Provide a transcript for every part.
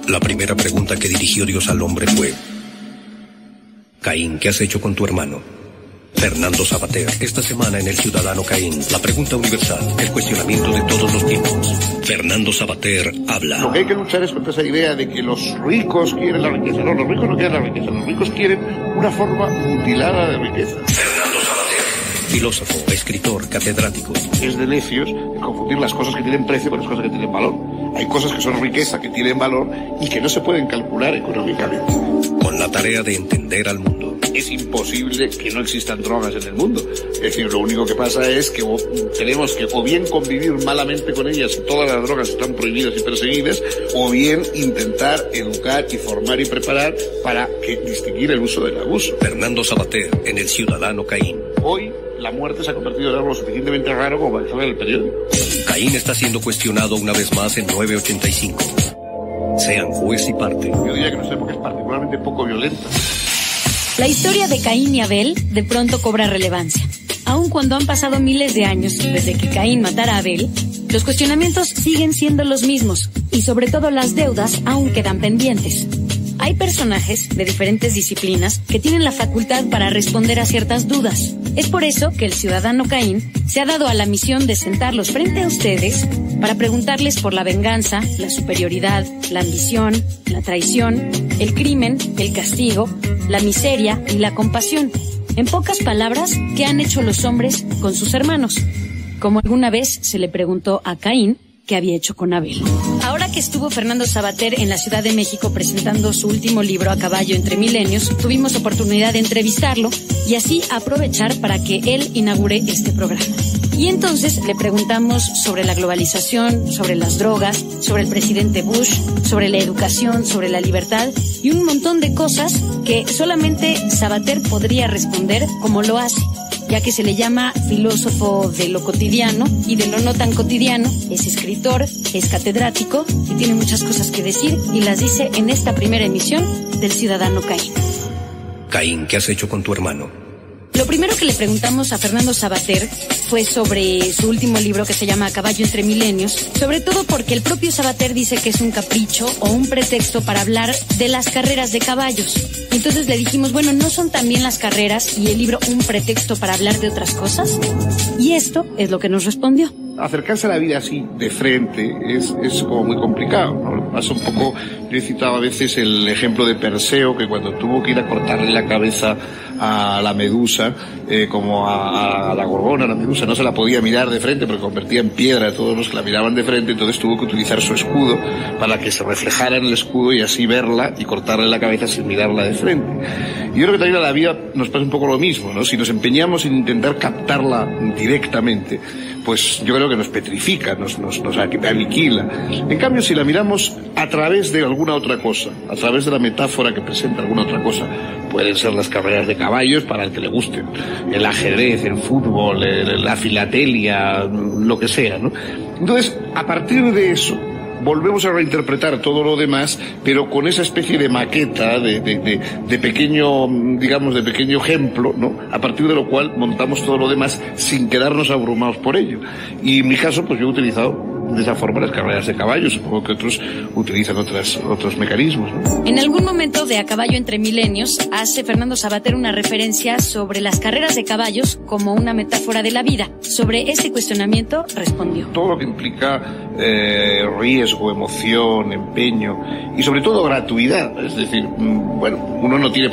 La primera pregunta que dirigió Dios al hombre fue: Caín, ¿qué has hecho con tu hermano? Fernando Savater, esta semana en El Ciudadano Caín, la pregunta universal, el cuestionamiento de todos los tiempos. Fernando Savater habla. Lo que hay que luchar es contra esa idea de que los ricos quieren la riqueza. No, los ricos no quieren la riqueza, los ricos quieren una forma mutilada de riqueza. Fernando Savater, filósofo, escritor, catedrático. Es de necios confundir las cosas que tienen precio con las cosas que tienen valor. Hay cosas que son riqueza, que tienen valor y que no se pueden calcular económicamente. Con la tarea de entender al mundo. Es imposible que no existan drogas en el mundo. Es decir, lo único que pasa es que tenemos que o bien convivir malamente con ellas y todas las drogas están prohibidas y perseguidas, o bien intentar educar y formar y preparar para distinguir el uso del abuso. Fernando Savater en El Ciudadano Caín. Hoy la muerte se ha convertido en algo suficientemente raro como para que salga en el periódico. Caín está siendo cuestionado una vez más en 985. Sean juez y parte. Yo diría que nuestra época es particularmente poco violenta. La historia de Caín y Abel de pronto cobra relevancia. Aun cuando han pasado miles de años desde que Caín matara a Abel, los cuestionamientos siguen siendo los mismos y sobre todo las deudas aún quedan pendientes. Hay personajes de diferentes disciplinas que tienen la facultad para responder a ciertas dudas. Es por eso que el ciudadano Caín se ha dado a la misión de sentarlos frente a ustedes para preguntarles por la venganza, la superioridad, la ambición, la traición, el crimen, el castigo, la miseria y la compasión. En pocas palabras, ¿qué han hecho los hombres con sus hermanos? Como alguna vez se le preguntó a Caín qué había hecho con Abel. Ahora que estuvo Fernando Savater en la Ciudad de México presentando su último libro A Caballo entre Milenios, tuvimos oportunidad de entrevistarlo y así aprovechar para que él inaugure este programa. Y entonces le preguntamos sobre la globalización, sobre las drogas, sobre el presidente Bush, sobre la educación, sobre la libertad y un montón de cosas que solamente Savater podría responder como lo hace, ya que se le llama filósofo de lo cotidiano y de lo no tan cotidiano. Es escritor, es catedrático y tiene muchas cosas que decir y las dice en esta primera emisión del Ciudadano Caín. Caín, ¿qué has hecho con tu hermano? Lo primero que le preguntamos a Fernando Savater fue sobre su último libro que se llama A Caballo entre Milenios, sobre todo porque el propio Savater dice que es un capricho o un pretexto para hablar de las carreras de caballos. Entonces le dijimos, bueno, ¿no son también las carreras y el libro un pretexto para hablar de otras cosas? Y esto es lo que nos respondió. Acercarse a la vida así de frente es como muy complicado, ¿no? Pasa un poco, yo he citado a veces el ejemplo de Perseo, que cuando tuvo que ir a cortarle la cabeza a la medusa, como a la gorgona, a la medusa, no se la podía mirar de frente porque convertía en piedra a todos los que la miraban de frente, entonces tuvo que utilizar su escudo para que se reflejara en el escudo y así verla y cortarle la cabeza sin mirarla de frente. Y yo creo que también a la vida nos pasa un poco lo mismo, ¿no? Si nos empeñamos en intentar captarla directamente, pues yo creo que nos petrifica, nos aniquila. En cambio, si la miramos a través de alguna otra cosa, a través de la metáfora que presenta alguna otra cosa, pueden ser las carreras de caballos para el que le gusten, el ajedrez, el fútbol, la filatelia, lo que sea, ¿no? Entonces, a partir de eso, volvemos a reinterpretar todo lo demás, pero con esa especie de maqueta, de pequeño, digamos, de pequeño ejemplo, ¿no? A partir de lo cual montamos todo lo demás sin quedarnos abrumados por ello. Y en mi caso, pues yo he utilizado de esa forma las carreras de caballos, supongo que otros utilizan otros mecanismos, ¿no? En algún momento de A Caballo entre Milenios hace Fernando Savater una referencia sobre las carreras de caballos como una metáfora de la vida. Sobre ese cuestionamiento respondió. Todo lo que implica riesgo, emoción, empeño y sobre todo gratuidad, es decir, bueno, uno no tiene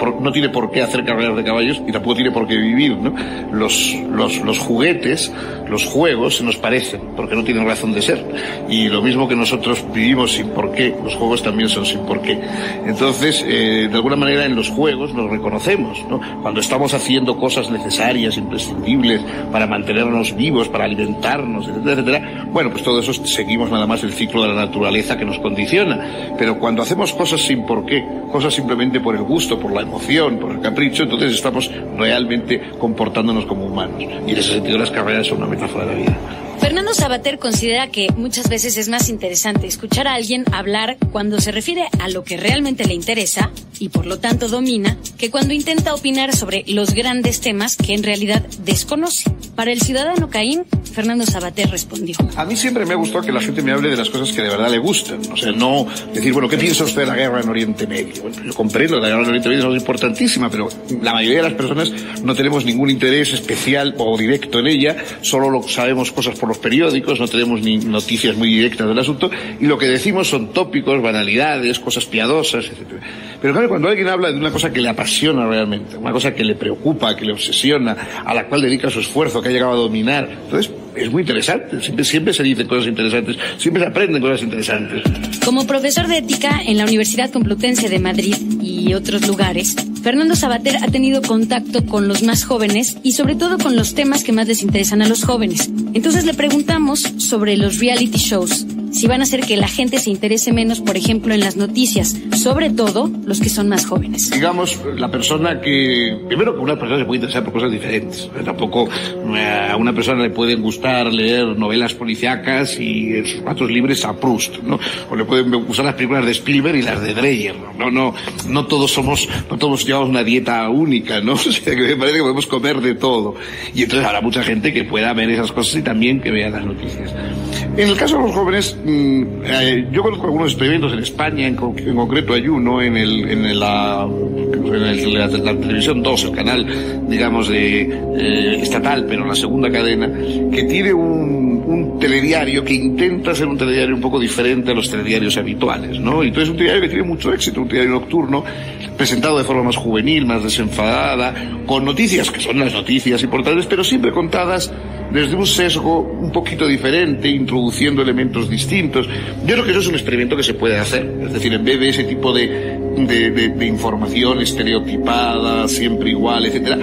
por qué hacer carreras de caballos y tampoco tiene por qué vivir, ¿no? Los juguetes, los juegos se nos parecen porque no tienen razón de ser. Y lo mismo que nosotros vivimos sin por qué, los juegos también son sin por qué. Entonces, de alguna manera en los juegos nos reconocemos, ¿no? Cuando estamos haciendo cosas necesarias, imprescindibles, para mantenernos vivos, para alimentarnos, etcétera, etcétera, bueno, pues todo eso seguimos nada más el ciclo de la naturaleza que nos condiciona. Pero cuando hacemos cosas sin por qué, cosas simplemente por el gusto, por la emoción, por el capricho, entonces estamos realmente comportándonos como humanos. Y en ese sentido las carreras son una metáfora de la vida. Fernando Savater considera que muchas veces es más interesante escuchar a alguien hablar cuando se refiere a lo que realmente le interesa y por lo tanto domina, que cuando intenta opinar sobre los grandes temas que en realidad desconoce. Para el ciudadano Caín, Fernando Savater respondió: a mí siempre me ha gustado que la gente me hable de las cosas que de verdad le gustan. O sea, no decir, bueno, ¿qué piensa usted de la guerra en Oriente Medio? Bueno, yo comprendo, la guerra en Oriente Medio es algo importantísima, pero la mayoría de las personas no tenemos ningún interés especial o directo en ella, solo sabemos cosas por los periódicos, no tenemos ni noticias muy directas del asunto, y lo que decimos son tópicos, banalidades, cosas piadosas, etc. Pero claro, cuando alguien habla de una cosa que le apasiona realmente, una cosa que le preocupa, que le obsesiona, a la cual dedica su esfuerzo, que ha llegado a dominar, entonces es muy interesante. Siempre se dicen cosas interesantes, siempre se aprenden cosas interesantes. Como profesor de ética en la Universidad Complutense de Madrid y otros lugares, Fernando Savater ha tenido contacto con los más jóvenes y sobre todo con los temas que más les interesan a los jóvenes. Entonces le preguntamos sobre los reality shows, si van a hacer que la gente se interese menos, por ejemplo, en las noticias, sobre todo los que son más jóvenes. Digamos, la persona que... Primero, que una persona se puede interesar por cosas diferentes. Tampoco a una persona le pueden gustar leer novelas policíacas y en sus ratos libres a Proust, ¿no? O le pueden gustar las películas de Spielberg y las de Dreyer. No todos llevamos una dieta única, ¿no? O sea, que me parece que podemos comer de todo. Y entonces habrá mucha gente que pueda ver esas cosas y también que vea las noticias. En el caso de los jóvenes, yo conozco algunos experimentos en España, en concreto hay uno en la televisión 2, el canal, digamos, estatal, pero la segunda cadena, que tiene un telediario que intenta ser un telediario un poco diferente a los telediarios habituales, ¿no? Y entonces es un telediario que tiene mucho éxito, un telediario nocturno, presentado de forma más juvenil, más desenfadada, con noticias que son las noticias importantes, pero siempre contadas desde un sesgo un poquito diferente, introduciendo elementos distintos. Yo creo que eso es un experimento que se puede hacer. Es decir, en vez de ese tipo de información estereotipada, siempre igual, etcétera,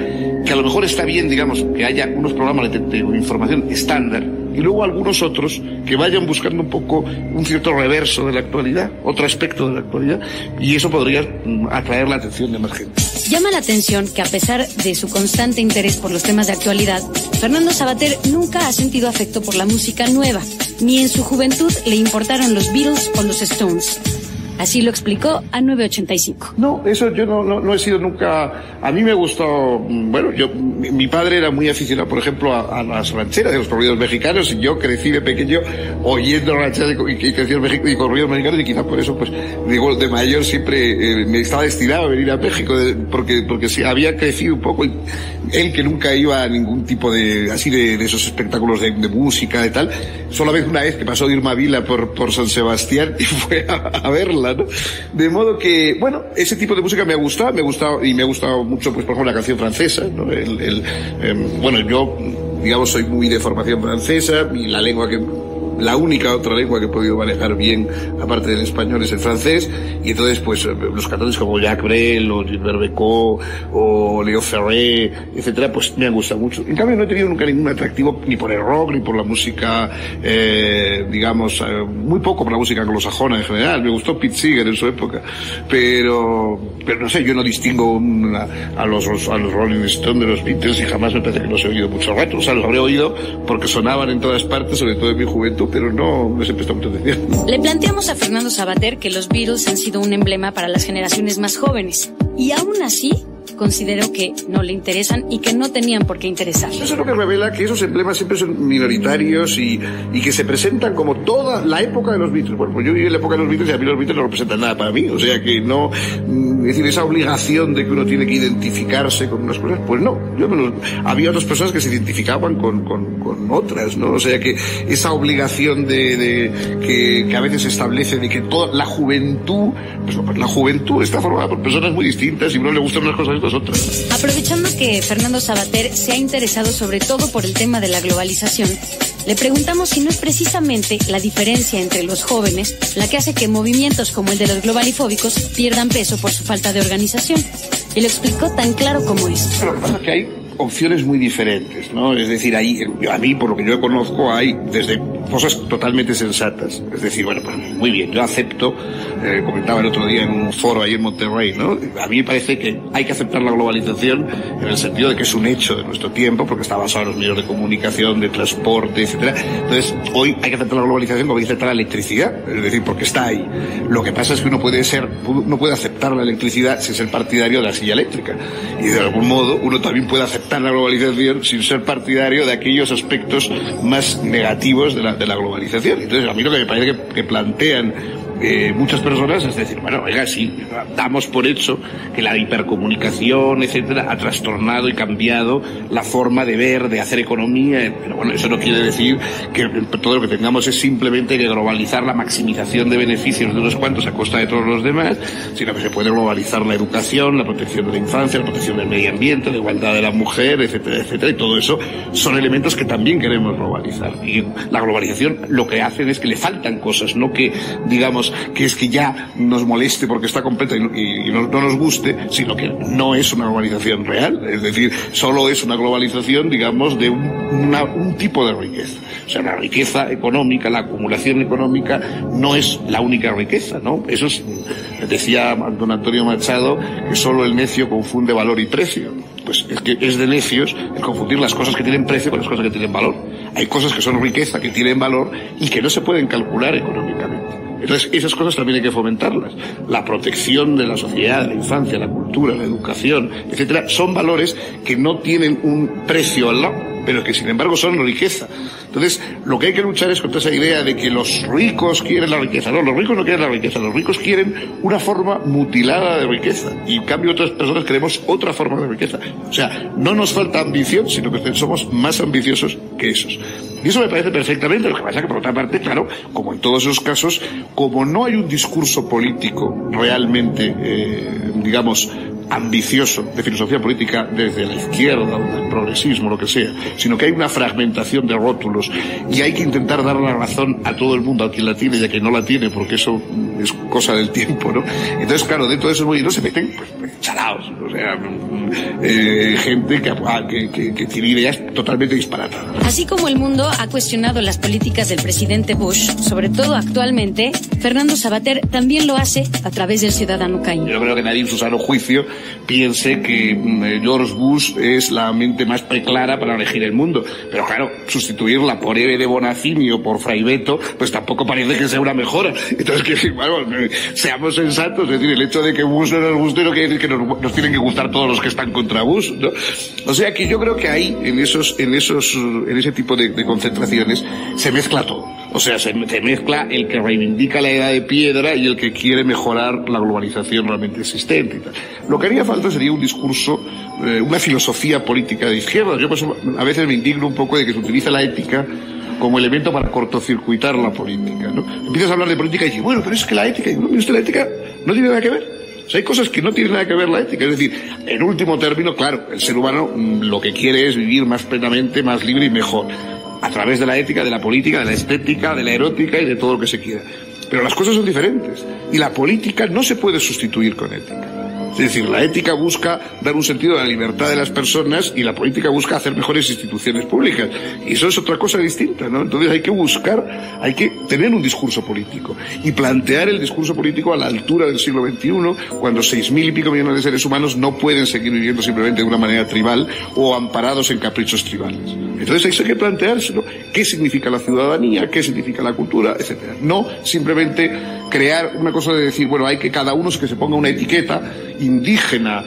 que a lo mejor está bien, digamos, que haya unos programas de información estándar y luego algunos otros que vayan buscando un poco un cierto reverso de la actualidad, otro aspecto de la actualidad, y eso podría atraer la atención de más gente. Llama la atención que a pesar de su constante interés por los temas de actualidad, Fernando Savater nunca ha sentido afecto por la música nueva, ni en su juventud le importaron los Beatles o los Stones. Así lo explicó a 985. No, eso yo no he sido nunca... A mí me gustó... Bueno, mi padre era muy aficionado, por ejemplo, a las rancheras de los corridos mexicanos, y yo crecí de pequeño oyendo rancheras y corridos mexicanos, y quizás por eso, pues, digo, de mayor siempre me estaba destinado a venir a México, porque sí, había crecido un poco. Él, que nunca iba a ningún tipo de esos espectáculos de música y tal, solamente una vez que pasó de Irma Vila por San Sebastián y fue a verla, ¿no? De modo que, bueno, ese tipo de música me ha gustado mucho, pues, por ejemplo, la canción francesa, ¿no? Bueno, yo, digamos, soy muy de formación francesa, y la única otra lengua que he podido manejar bien, aparte del español, es el francés, y entonces, pues, los cantantes como Jacques Brel, o Gilbert Bécaud, o Léo Ferré, etcétera, pues me han gustado mucho. En cambio, no he tenido nunca ningún atractivo ni por el rock, ni por la música, digamos, muy poco por la música anglosajona en general. Me gustó Pete Seeger en su época, pero no sé, yo no distingo a los Rolling Stones de los Beatles, y jamás me parece que los he oído mucho rato. O sea, los habré oído porque sonaban en todas partes, sobre todo en mi juventud, pero no les he prestado mucha atención. Le planteamos a Fernando Savater que los Beatles han sido un emblema para las generaciones más jóvenes, y aún así consideró que no le interesan y que no tenían por qué interesar. Eso es lo que revela que esos emblemas siempre son minoritarios y que se presentan como toda la época de los Beatles. Bueno, pues yo viví en la época de los Beatles y a mí los Beatles no representan nada para mí. O sea que no, es decir, esa obligación de que uno tiene que identificarse con unas cosas, pues no. Había otras personas que se identificaban con otras, ¿no? O sea que esa obligación que a veces se establece de que toda la juventud, pues la juventud está formada por personas muy distintas y a uno le gustan unas cosas y otras otras. Aprovechando que Fernando Savater se ha interesado sobre todo por el tema de la globalización, le preguntamos si no es precisamente la diferencia entre los jóvenes la que hace que movimientos como el de los globalifóbicos pierdan peso por su falta de organización. Y lo explicó tan claro como es. Pero lo que pasa es que hay opciones muy diferentes, ¿no? Es decir, ahí, a mí, por lo que yo conozco, hay desde cosas totalmente sensatas. Es decir, bueno, pues muy bien, yo acepto, comentaba el otro día en un foro ahí en Monterrey, ¿no? A mí me parece que hay que aceptar la globalización en el sentido de que es un hecho de nuestro tiempo, porque está basado en los medios de comunicación, de transporte, etcétera. Entonces, hoy hay que aceptar la globalización como hay que aceptar la electricidad, es decir, porque está ahí. Lo que pasa es que uno puede aceptar la electricidad sin ser partidario de la silla eléctrica. Y de algún modo, uno también puede aceptar la globalización sin ser partidario de aquellos aspectos más negativos de la globalización. Entonces, a mí lo que me parece que plantean muchas personas es decir, bueno, oiga, sí, damos por hecho que la hipercomunicación, etcétera, ha trastornado y cambiado la forma de ver, de hacer economía, pero bueno, eso no quiere decir que todo lo que tengamos es simplemente que globalizar la maximización de beneficios de unos cuantos a costa de todos los demás, sino que se puede globalizar la educación, la protección de la infancia, la protección del medio ambiente, la igualdad de la mujer, etcétera, etcétera, y todo eso son elementos que también queremos globalizar. Y la globalización lo que hacen es que le faltan cosas, no que, digamos, que es que ya nos moleste porque está completa y no nos guste, sino que no es una globalización real, es decir, solo es una globalización, digamos, de un tipo de riqueza. O sea, la riqueza económica, la acumulación económica no es la única riqueza, ¿no? Eso es, decía don Antonio Machado, que solo el necio confunde valor y precio. Pues es que es de necios el confundir las cosas que tienen precio con las cosas que tienen valor. Hay cosas que son riqueza, que tienen valor y que no se pueden calcular económicamente. Entonces, esas cosas también hay que fomentarlas. La protección de la sociedad, la infancia, la cultura, la educación, etcétera, son valores que no tienen un precio al lado, pero que sin embargo son riqueza. Entonces, lo que hay que luchar es contra esa idea de que los ricos quieren la riqueza. No, los ricos no quieren la riqueza, los ricos quieren una forma mutilada de riqueza. Y en cambio otras personas queremos otra forma de riqueza. O sea, no nos falta ambición, sino que somos más ambiciosos que esos. Y eso me parece perfectamente. Lo que pasa es que, por otra parte, claro, como en todos esos casos, como no hay un discurso político realmente, digamos, ambicioso de filosofía política desde la izquierda o del progresismo, lo que sea, sino que hay una fragmentación de rótulos y hay que intentar dar la razón a todo el mundo, a quien la tiene y a quien no la tiene, porque eso es cosa del tiempo, ¿no? Entonces, claro, dentro de esos movimientos se meten pues chalaos, o sea, gente que tiene ideas totalmente disparatadas. Así como el mundo ha cuestionado las políticas del presidente Bush, sobre todo actualmente, Fernando Savater también lo hace a través del Ciudadano Caín. Yo creo que nadie en su sano juicio piense que George Bush es la mente más preclara para regir el mundo. Pero claro, sustituirla por Eve de Bonafini o por Fray Beto, pues tampoco parece que sea una mejora. Entonces, que bueno, seamos sensatos, es decir, el hecho de que Bush no nos guste no quiere decir que nos tienen que gustar todos los que están contra Bush, ¿no? O sea que yo creo que ahí, en ese tipo de concentraciones, se mezcla todo. O sea, se mezcla el que reivindica la edad de piedra y el que quiere mejorar la globalización realmente existente y tal. Lo que haría falta sería un discurso, una filosofía política de izquierda. Yo pues, a veces me indigno un poco de que se utiliza la ética como elemento para cortocircuitar la política, ¿no? Empiezas a hablar de política y dices, bueno, pero es que la ética, la ética no tiene nada que ver. O sea, hay cosas que no tienen nada que ver la ética. Es decir, en último término, claro, el ser humano lo que quiere es vivir más plenamente, más libre y mejor. A través de la ética, de la política, de la estética, de la erótica y de todo lo que se quiera. Pero las cosas son diferentes. Y la política no se puede sustituir con ética. Es decir, la ética busca dar un sentido a la libertad de las personas y la política busca hacer mejores instituciones públicas. Y eso es otra cosa distinta, ¿no? Entonces hay que tener un discurso político y plantear el discurso político a la altura del siglo XXI, cuando 6.000 y pico millones de seres humanos no pueden seguir viviendo simplemente de una manera tribal o amparados en caprichos tribales. Entonces hay que plantearse, ¿no? ¿Qué significa la ciudadanía? ¿Qué significa la cultura? Etcétera. No simplemente crear una cosa de decir, bueno, hay que cada uno que se ponga una etiqueta indígena,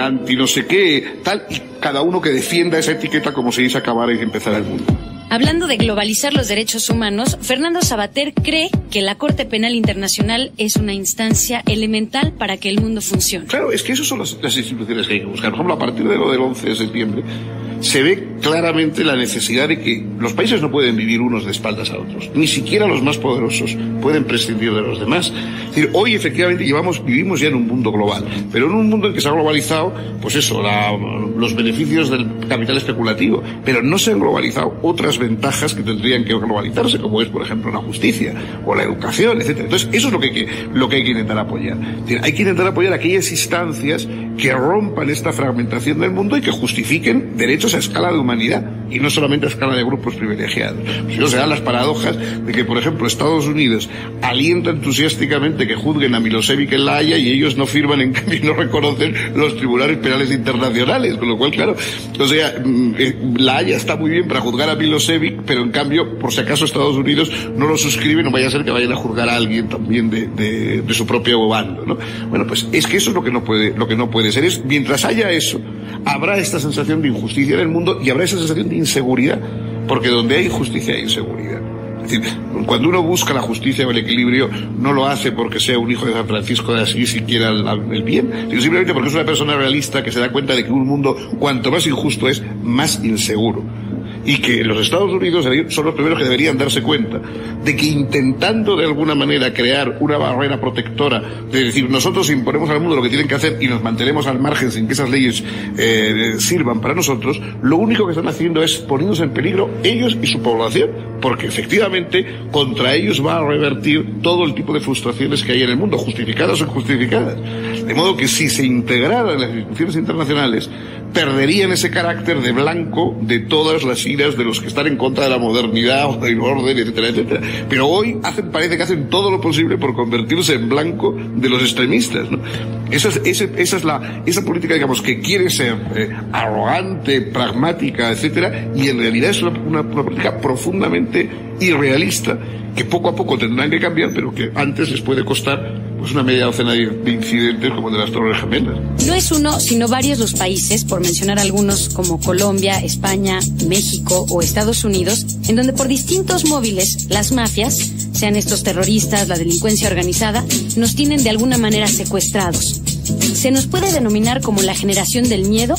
anti no sé qué, tal, y cada uno que defienda esa etiqueta como si se acabara y empezara el mundo. Hablando de globalizar los derechos humanos, Fernando Savater cree que la Corte Penal Internacional es una instancia elemental para que el mundo funcione. Claro, es que esas son las instituciones que hay que buscar. Por ejemplo, a partir de lo del 11 de septiembre, se ve claramente la necesidad de que los países no pueden vivir unos de espaldas a otros. Ni siquiera los más poderosos pueden prescindir de los demás. Es decir, hoy efectivamente vivimos ya en un mundo global, pero en un mundo en que se ha globalizado, pues eso, los beneficios del capital especulativo, pero no se han globalizado otras ventajas que tendrían que globalizarse, como es, por ejemplo, la justicia o la educación, etcétera. Entonces, eso es lo que hay que intentar apoyar. Es decir, hay que intentar apoyar aquellas instancias que rompan esta fragmentación del mundo y que justifiquen derechos a escala de humanidad y no solamente a escala de grupos privilegiados. Si no se dan las paradojas de que, por ejemplo, Estados Unidos alienta entusiásticamente que juzguen a Milosevic en La Haya y ellos no firman, en cambio no reconocen los tribunales penales internacionales, con lo cual, claro, o sea, La Haya está muy bien para juzgar a Milosevic, pero en cambio, por si acaso Estados Unidos no lo suscribe, no vaya a ser que vayan a juzgar a alguien también de su propio bando, ¿no? Bueno, pues es que eso es lo que no puede ser. Es, mientras haya eso, habrá esta sensación de injusticia en el mundo y habrá esa sensación de inseguridad, porque donde hay injusticia hay inseguridad. Es decir, cuando uno busca la justicia o el equilibrio, no lo hace porque sea un hijo de San Francisco de Asís y quiera el bien, sino simplemente porque es una persona realista que se da cuenta de que un mundo, cuanto más injusto es, más inseguro. Y que los Estados Unidos son los primeros que deberían darse cuenta de que intentando de alguna manera crear una barrera protectora, de decir, nosotros imponemos al mundo lo que tienen que hacer y nos mantenemos al margen sin que esas leyes sirvan para nosotros, lo único que están haciendo es poniéndose en peligro ellos y su población, porque efectivamente contra ellos va a revertir todo el tipo de frustraciones que hay en el mundo, justificadas o injustificadas. De modo que si se integraran en las instituciones internacionales, perderían ese carácter de blanco de todas las iras de los que están en contra de la modernidad o del orden, etcétera, etcétera. Pero hoy parece que hacen todo lo posible por convertirse en blanco de los extremistas, ¿no? Esa política, digamos, que quiere ser arrogante, pragmática, etcétera, y en realidad es una política profundamente irrealista, que poco a poco tendrán que cambiar, pero que antes les puede costar pues una media docena de incidentes como de las Torres Gemelas. No es uno, sino varios los países, por mencionar algunos como Colombia, España, México o Estados Unidos, en donde por distintos móviles las mafias, sean estos terroristas, la delincuencia organizada, nos tienen de alguna manera secuestrados. ¿Se nos puede denominar como la generación del miedo?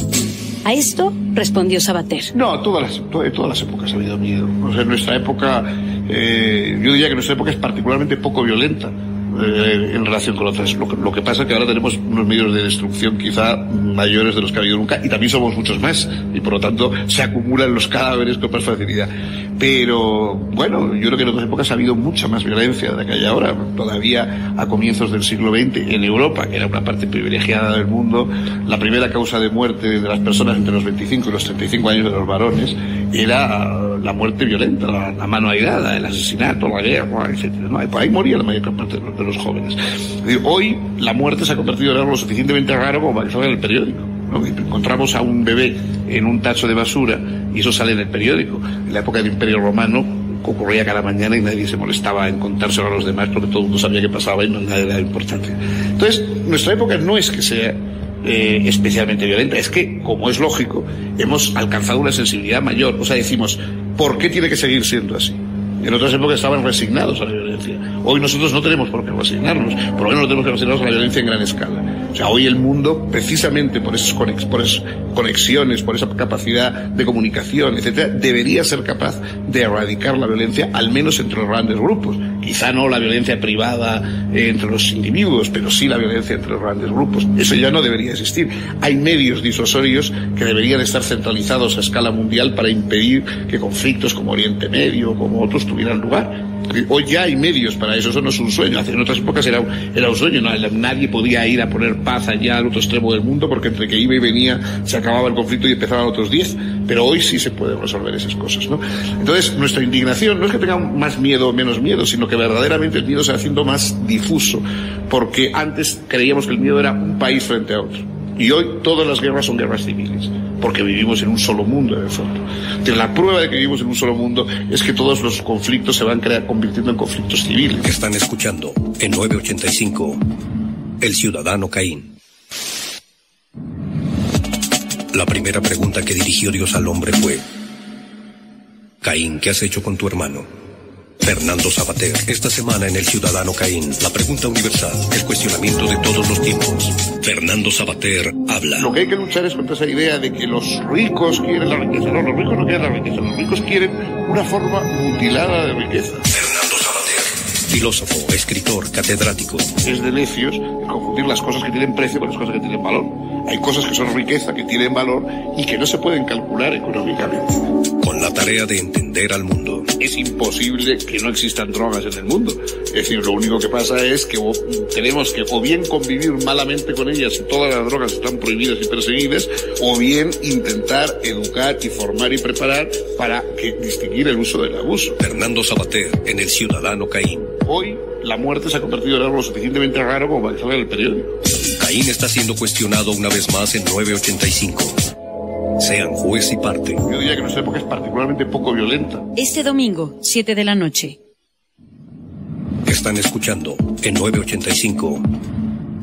A esto respondió Sabater. No, todas las épocas ha habido miedo. O sea, en nuestra época, yo diría que nuestra época es particularmente poco violenta en relación con otras. Lo que pasa es que ahora tenemos unos medios de destrucción quizá mayores de los que ha habido nunca, y también somos muchos más, y por lo tanto se acumulan los cadáveres con más facilidad. Pero bueno, yo creo que en otras épocas ha habido mucha más violencia de la que hay ahora. Todavía a comienzos del siglo XX en Europa, que era una parte privilegiada del mundo, la primera causa de muerte de las personas entre los 25 y los 35 años de los varones era la muerte violenta, la mano airada, el asesinato, la guerra, etcétera, ¿no? Por ahí moría la mayor parte de los jóvenes. Es decir, hoy la muerte se ha convertido en algo lo suficientemente raro como para que salga en el periódico, ¿no? Encontramos a un bebé en un tacho de basura y eso sale en el periódico. En la época del Imperio Romano ocurría cada mañana y nadie se molestaba en contárselo a los demás porque todo el mundo sabía qué pasaba y no nadie le daba importancia. Entonces, nuestra época no es que sea especialmente violenta, es que, como es lógico, hemos alcanzado una sensibilidad mayor. O sea, decimos, ¿por qué tiene que seguir siendo así? En otras épocas estaban resignados a la violencia. Hoy nosotros no tenemos por qué resignarnos, por lo menos no tenemos que resignarnos a la violencia en gran escala. O sea, hoy el mundo, precisamente por esas conexiones, por esa capacidad de comunicación, etcétera, debería ser capaz de erradicar la violencia, al menos entre los grandes grupos. Quizá no la violencia privada entre los individuos, pero sí la violencia entre los grandes grupos. Eso ya no debería existir. Hay medios disuasorios que deberían estar centralizados a escala mundial para impedir que conflictos como Oriente Medio, como otros, tuvieran lugar. Hoy ya hay medios para eso no es un sueño. En otras épocas era un sueño, nadie podía ir a poner paz allá al otro extremo del mundo porque entre que iba y venía se acababa el conflicto y empezaban otros 10, pero hoy sí se pueden resolver esas cosas, ¿no? Entonces, nuestra indignación no es que tengan más miedo o menos miedo, sino que verdaderamente el miedo se va haciendo más difuso, porque antes creíamos que el miedo era un país frente a otro. Y hoy todas las guerras son guerras civiles, porque vivimos en un solo mundo, en el fondo. Entonces, la prueba de que vivimos en un solo mundo es que todos los conflictos se van convirtiendo en conflictos civiles. Están escuchando en 985 El Ciudadano Caín. La primera pregunta que dirigió Dios al hombre fue: Caín, ¿qué has hecho con tu hermano? Fernando Sabater, esta semana en El Ciudadano Caín, la pregunta universal, el cuestionamiento de todos los tiempos. Fernando Sabater habla. Lo que hay que luchar es contra esa idea de que los ricos quieren la riqueza. No, los ricos no quieren la riqueza, los ricos quieren una forma mutilada de riqueza. Fernando Sabater. Filósofo, escritor, catedrático. Es de necios confundir las cosas que tienen precio con las cosas que tienen valor. Hay cosas que son riqueza, que tienen valor y que no se pueden calcular económicamente. Con la tarea de entender al mundo. Es imposible que no existan drogas en el mundo. Es decir, lo único que pasa es que tenemos que o bien convivir malamente con ellas y todas las drogas están prohibidas y perseguidas, o bien intentar educar y formar y preparar para distinguir el uso del abuso. Fernando Savater en El Ciudadano Caín. Hoy la muerte se ha convertido en algo lo suficientemente raro como para que salga en el periódico. Caín está siendo cuestionado una vez más en 985. Sean juez y parte. Yo diría que nuestra época es particularmente poco violenta. Este domingo, 7 de la noche. Están escuchando en 985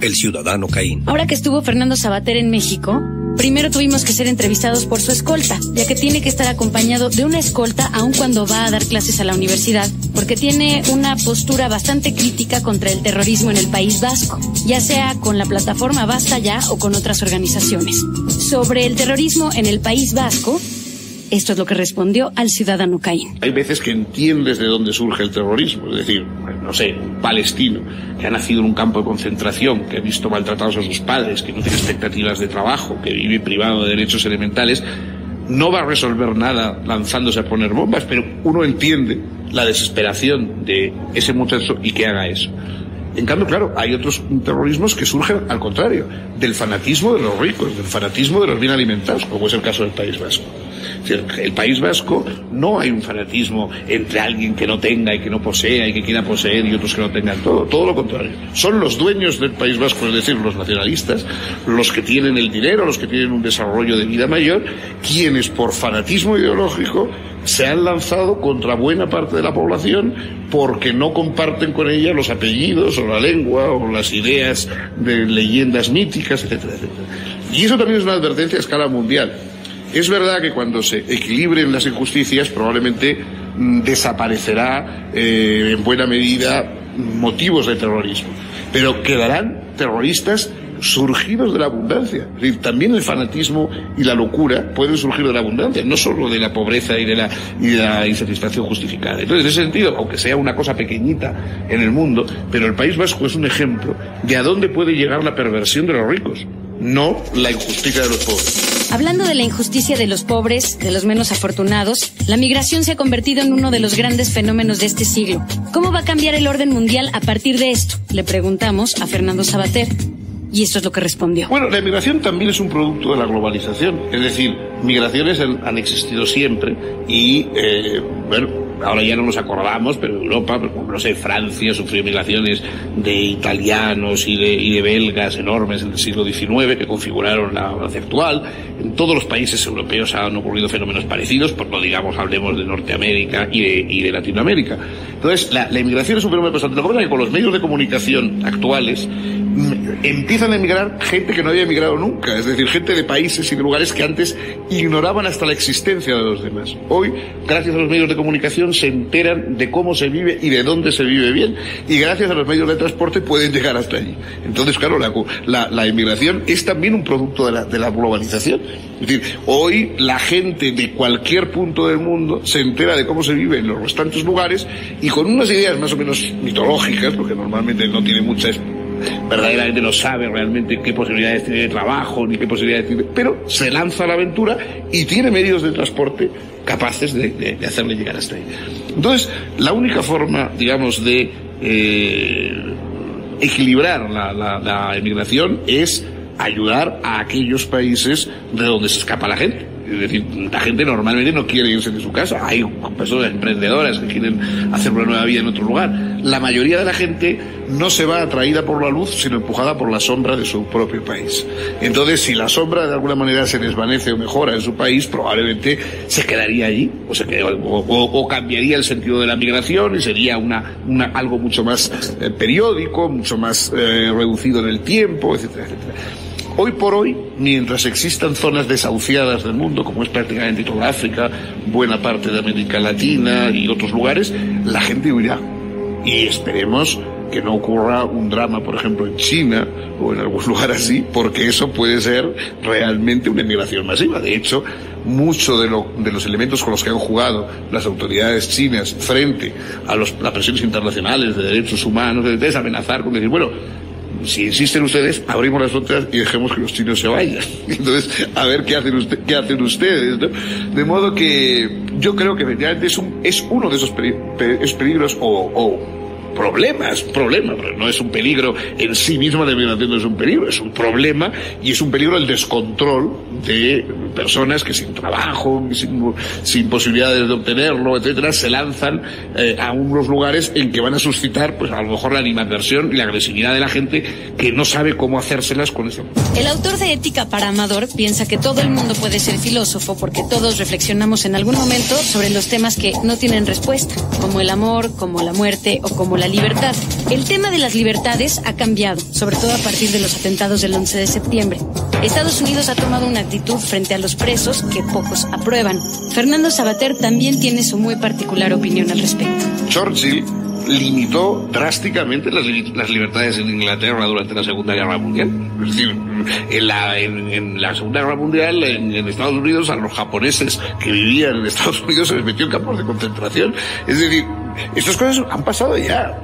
El Ciudadano Caín. Ahora que estuvo Fernando Savater en México, primero tuvimos que ser entrevistados por su escolta, ya que tiene que estar acompañado de una escolta aun cuando va a dar clases a la universidad, porque tiene una postura bastante crítica contra el terrorismo en el País Vasco, ya sea con la plataforma Basta Ya o con otras organizaciones. Sobre el terrorismo en el País Vasco, esto es lo que respondió al Ciudadano Caín. Hay veces que entiendes de dónde surge el terrorismo, es decir, no sé, un palestino que ha nacido en un campo de concentración, que ha visto maltratados a sus padres, que no tiene expectativas de trabajo, que vive privado de derechos elementales, no va a resolver nada lanzándose a poner bombas, pero uno entiende la desesperación de ese muchacho y que haga eso. En cambio, claro, hay otros terrorismos que surgen al contrario, del fanatismo de los ricos, del fanatismo de los bien alimentados, como es el caso del País Vasco. Es decir, el País Vasco no hay un fanatismo entre alguien que no tenga y que no posea y que quiera poseer y otros que no tengan todo lo contrario. Son los dueños del País Vasco, es decir, los nacionalistas, los que tienen el dinero, los que tienen un desarrollo de vida mayor, quienes por fanatismo ideológico se han lanzado contra buena parte de la población porque no comparten con ella los apellidos o la lengua o las ideas de leyendas míticas, etcétera, etcétera. Y eso también es una advertencia a escala mundial. Es verdad que cuando se equilibren las injusticias probablemente desaparecerá en buena medida motivos de terrorismo, pero quedarán terroristas surgidos de la abundancia. Es decir, también el fanatismo y la locura pueden surgir de la abundancia, no solo de la pobreza y de la insatisfacción justificada. Entonces, en ese sentido, aunque sea una cosa pequeñita en el mundo, pero el País Vasco es un ejemplo de a dónde puede llegar la perversión de los ricos, no la injusticia de los pobres. Hablando de la injusticia de los pobres, de los menos afortunados, la migración se ha convertido en uno de los grandes fenómenos de este siglo. ¿Cómo va a cambiar el orden mundial a partir de esto? Le preguntamos a Fernando Savater. Y esto es lo que respondió. Bueno, la migración también es un producto de la globalización. Es decir, migraciones han existido siempre y, ahora ya no nos acordamos, pero Europa, no sé, Francia sufrió migraciones de italianos y de belgas enormes en el siglo XIX que configuraron la Francia actual. En todos los países europeos han ocurrido fenómenos parecidos, pues no digamos, hablemos de Norteamérica y de Latinoamérica. Entonces, la inmigración es un fenómeno constante. Lo que pasa es que con los medios de comunicación actuales empiezan a emigrar gente que no había emigrado nunca, es decir, gente de países y de lugares que antes ignoraban hasta la existencia de los demás. Hoy, gracias a los medios de comunicación, se enteran de cómo se vive y de dónde se vive bien, y gracias a los medios de transporte pueden llegar hasta allí. Entonces, claro, la inmigración es también un producto de la globalización. Es decir, hoy la gente de cualquier punto del mundo se entera de cómo se vive en los restantes lugares y con unas ideas más o menos mitológicas, porque normalmente no tiene muchas, verdaderamente no sabe realmente qué posibilidades tiene de trabajo ni qué posibilidades tiene, pero se lanza a la aventura y tiene medios de transporte capaces de hacerle llegar hasta ahí. Entonces, la única forma, digamos, de equilibrar la emigración es ayudar a aquellos países de donde se escapa la gente. Es decir, la gente normalmente no quiere irse de su casa. Hay personas emprendedoras que quieren hacer una nueva vida en otro lugar. La mayoría de la gente no se va atraída por la luz, sino empujada por la sombra de su propio país. Entonces, si la sombra de alguna manera se desvanece o mejora en su país, probablemente se quedaría allí, o cambiaría el sentido de la migración y sería algo mucho más periódico, mucho más reducido en el tiempo, etcétera, etcétera. Hoy por hoy, mientras existan zonas desahuciadas del mundo, como es prácticamente toda África, buena parte de América Latina y otros lugares, la gente huirá. Y esperemos que no ocurra un drama, por ejemplo, en China o en algún lugar así, porque eso puede ser realmente una emigración masiva. De hecho, mucho de los elementos con los que han jugado las autoridades chinas frente a las presiones internacionales de derechos humanos es amenazar con decir, bueno, si insisten ustedes, abrimos las fronteras y dejemos que los chinos se vayan. Entonces, a ver qué hacen ustedes, ¿no? De modo que yo creo que efectivamente es uno de esos peligros o problemas, pero no es un peligro en sí mismo, la migración no es un peligro, es un problema, y es un peligro el descontrol de personas que sin trabajo, sin posibilidades de obtenerlo, etcétera, se lanzan a unos lugares en que van a suscitar, pues a lo mejor la animadversión y la agresividad de la gente que no sabe cómo hacérselas con eso. El autor de Ética para Amador piensa que todo el mundo puede ser filósofo porque todos reflexionamos en algún momento sobre los temas que no tienen respuesta, como el amor, como la muerte o como la libertad. El tema de las libertades ha cambiado, sobre todo a partir de los atentados del 11 de septiembre. Estados Unidos ha tomado una actitud frente a los presos que pocos aprueban. Fernando Savater también tiene su muy particular opinión al respecto. Churchill limitó drásticamente las libertades en Inglaterra durante la Segunda Guerra Mundial. Es decir, en la Segunda Guerra Mundial, en Estados Unidos, a los japoneses que vivían en Estados Unidos se les metió en campos de concentración. Es decir, estas cosas han pasado ya.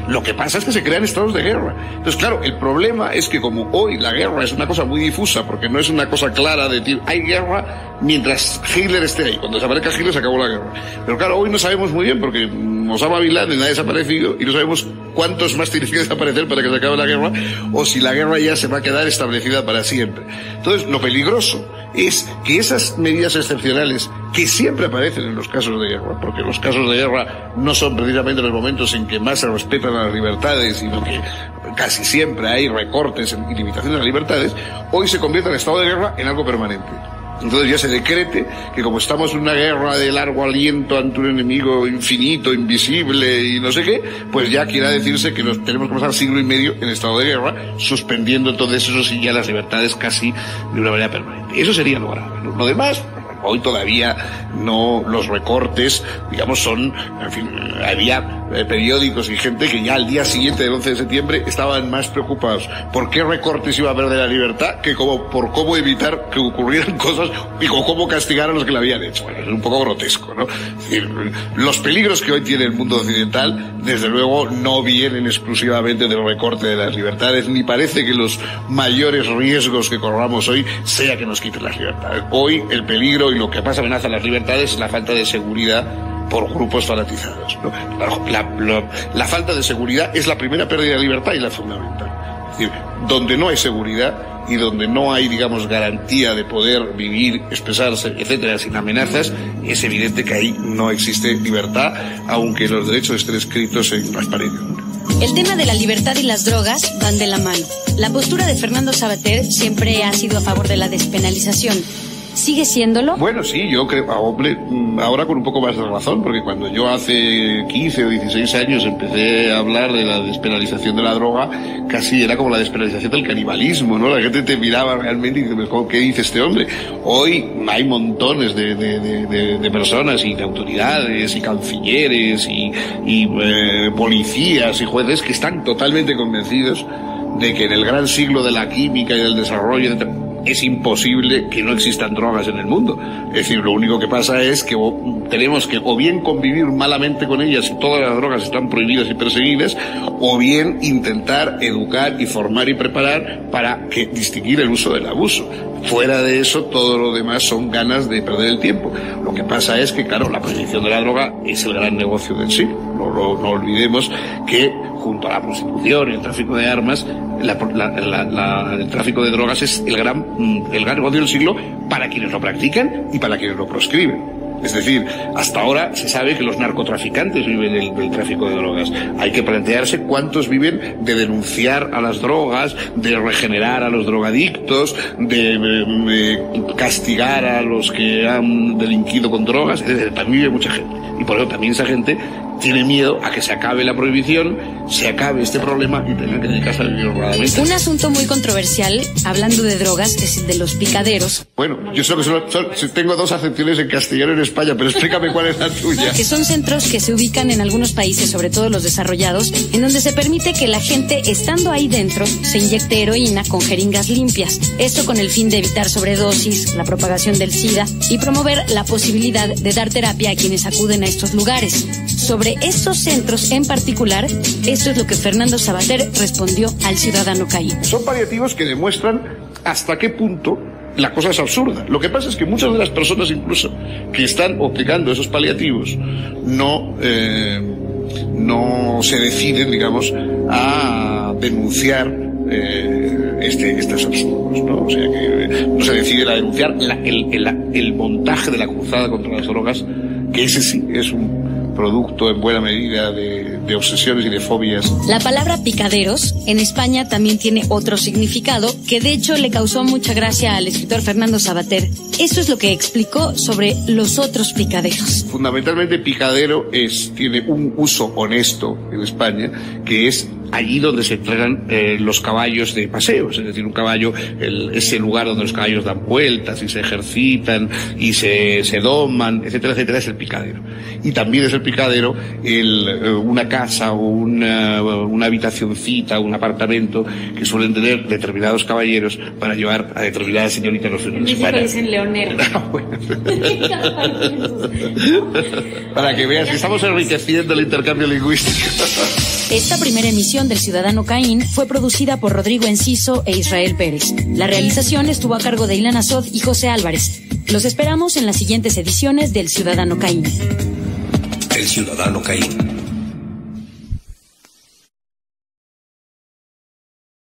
Lo que pasa es que se crean estados de guerra. Entonces, claro, el problema es que como hoy la guerra es una cosa muy difusa, porque no es una cosa clara de decir, hay guerra mientras Hitler esté ahí. Cuando desaparezca Hitler se acabó la guerra. Pero claro, hoy no sabemos muy bien, porque Osama Bin Laden ha desaparecido y no sabemos cuántos más tienen que desaparecer para que se acabe la guerra, o si la guerra ya se va a quedar establecida para siempre. Entonces, lo peligroso es que esas medidas excepcionales que siempre aparecen en los casos de guerra, porque los casos de guerra no son precisamente los momentos en que más se respetan las libertades, sino que casi siempre hay recortes y limitaciones de las libertades, hoy se convierte el estado de guerra en algo permanente. Entonces ya se decrete que como estamos en una guerra de largo aliento ante un enemigo infinito, invisible y no sé qué, pues ya quiera decirse que nos tenemos que pasar siglo y medio en estado de guerra, suspendiendo entonces eso sí ya las libertades casi de una manera permanente. Eso sería lo grave. Lo demás, hoy todavía no, los recortes, digamos, son, en fin, había periódicos y gente que ya al día siguiente del 11 de septiembre estaban más preocupados por qué recortes iba a haber de la libertad que por cómo evitar que ocurrieran cosas y cómo castigar a los que la habían hecho. Bueno, es un poco grotesco, ¿no? Es decir, los peligros que hoy tiene el mundo occidental, desde luego, no vienen exclusivamente del recorte de las libertades, ni parece que los mayores riesgos que corramos hoy sea que nos quiten las libertades. Hoy el peligro y lo que más amenaza las libertades es la falta de seguridad por grupos fanatizados, ¿no? La falta de seguridad es la primera pérdida de libertad y la fundamental. Es decir, donde no hay seguridad y donde no hay, digamos, garantía de poder vivir, expresarse, etcétera, sin amenazas, es evidente que ahí no existe libertad, aunque los derechos estén escritos en las paredes. El tema de la libertad y las drogas van de la mano. La postura de Fernando Savater siempre ha sido a favor de la despenalización. ¿Sigue siéndolo? Bueno, sí, yo creo, hombre, ahora con un poco más de razón, porque cuando yo hace 15 o 16 años empecé a hablar de la despenalización de la droga, casi era como la despenalización del canibalismo, ¿no? La gente te miraba realmente y dice, ¿qué dice este hombre? Hoy hay montones de personas y de autoridades y cancilleres y policías y jueces que están totalmente convencidos de que en el gran siglo de la química y del desarrollo, etc., es imposible que no existan drogas en el mundo. Es decir, lo único que pasa es que tenemos que o bien convivir malamente con ellas y todas las drogas están prohibidas y perseguidas, o bien intentar educar y formar y preparar para que distinguir el uso del abuso. Fuera de eso, todo lo demás son ganas de perder el tiempo. Lo que pasa es que, claro, la prohibición de la droga es el gran negocio del siglo. No olvidemos que junto a la prostitución y el tráfico de armas, el tráfico de drogas es el gran negocio del siglo para quienes lo practican y para quienes lo proscriben. Es decir, hasta ahora se sabe que los narcotraficantes viven del tráfico de drogas. Hay que plantearse cuántos viven de denunciar a las drogas, de regenerar a los drogadictos, de castigar a los que han delinquido con drogas. También vive mucha gente. Y por eso también esa gente tiene miedo a que se acabe la prohibición, se acabe este problema y tengan que dedicarse a vivir honradamente. Un asunto muy controversial, hablando de drogas, es el de los picaderos. Bueno, yo sé que tengo dos acepciones en castellano en España, pero explícame cuál es la tuya. Que son centros que se ubican en algunos países, sobre todo los desarrollados, en donde se permite que la gente, estando ahí dentro, se inyecte heroína con jeringas limpias. Esto con el fin de evitar sobredosis, la propagación del SIDA y promover la posibilidad de dar terapia a quienes acuden a estos lugares. Sobre estos centros en particular, esto es lo que Fernando Savater respondió al ciudadano Caín. Son paliativos que demuestran hasta qué punto la cosa es absurda. Lo que pasa es que muchas de las personas incluso que están aplicando esos paliativos no se deciden, digamos, a denunciar estos absurdos, ¿no? O sea que no se deciden a denunciar el montaje de la cruzada contra las drogas, que ese sí es un producto en buena medida de obsesiones y de fobias. La palabra picaderos en España también tiene otro significado que de hecho le causó mucha gracia al escritor Fernando Savater. Eso es lo que explicó sobre los otros picaderos. Fundamentalmente picadero tiene un uso honesto en España, que es allí donde se entrenan los caballos de paseos, es decir, un caballo, ese lugar donde los caballos dan vueltas y se ejercitan y se doman, etcétera, etcétera, es el picadero. Y también es el picadero una casa o una habitacioncita, un apartamento que suelen tener determinados caballeros para llevar a determinadas señoritas los fines de semana. Dicen leonero. Para que veas que estamos enriqueciendo el intercambio lingüístico. Esta primera emisión del Ciudadano Caín fue producida por Rodrigo Enciso e Israel Pérez. La realización estuvo a cargo de Ilana Sod y José Álvarez. Los esperamos en las siguientes ediciones del Ciudadano Caín. El Ciudadano Caín.